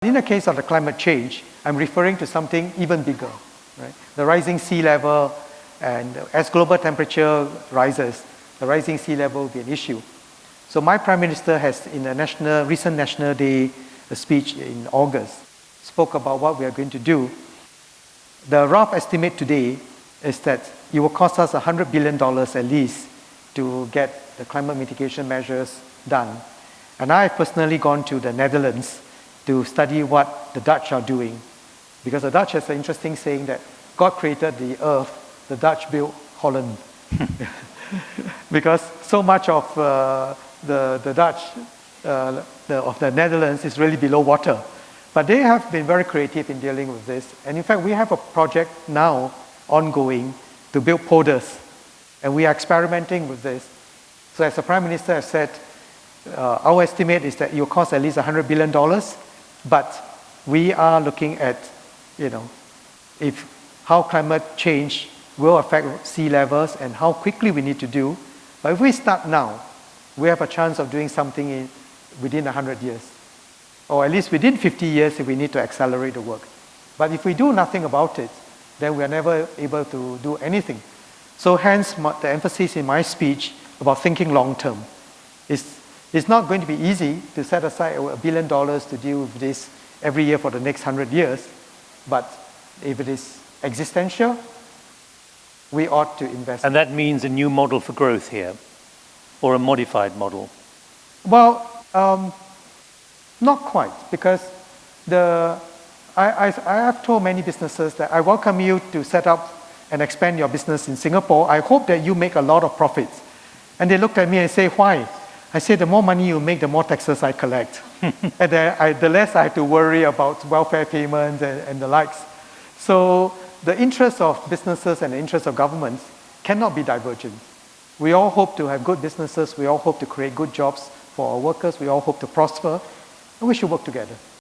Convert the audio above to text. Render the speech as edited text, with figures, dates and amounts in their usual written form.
In the case of the climate change, I'm referring to something even bigger, right? The rising sea level, and as global temperature rises, the rising sea level will be an issue. So my Prime Minister has, in a recent National Day speech in August, spoke about what we are going to do. The rough estimate today is that it will cost us $100 billion at least to get the climate mitigation measures done. And I've personally gone to the Netherlands to study what the Dutch are doing. Because the Dutch has an interesting saying that God created the earth, the Dutch built Holland. Because so much of the Dutch, of the Netherlands is really below water. But they have been very creative in dealing with this. And in fact, we have a project now ongoing to build polders. And we are experimenting with this. So as the Prime Minister has said, our estimate is that it will cost at least $100 billion. But we are looking at, how climate change will affect sea levels and how quickly we need to do. But if we start now, we have a chance of doing something within 100 years. Or at least within 50 years if we need to accelerate the work. But if we do nothing about it, then we are never able to do anything. So hence the emphasis in my speech about thinking long term. It's not going to be easy to set aside $1 billion to deal with this every year for the next 100 years. But if it is existential, we ought to invest. And that means a new model for growth here, or a modified model? Well, not quite, because I have told many businesses that I welcome you to set up and expand your business in Singapore. I hope that you make a lot of profits. And they looked at me and say, why? I say, the more money you make, the more taxes I collect. And the less I have to worry about welfare payments and the likes. So the interests of businesses and the interests of governments cannot be divergent. We all hope to have good businesses. We all hope to create good jobs for our workers. We all hope to prosper. And we should work together.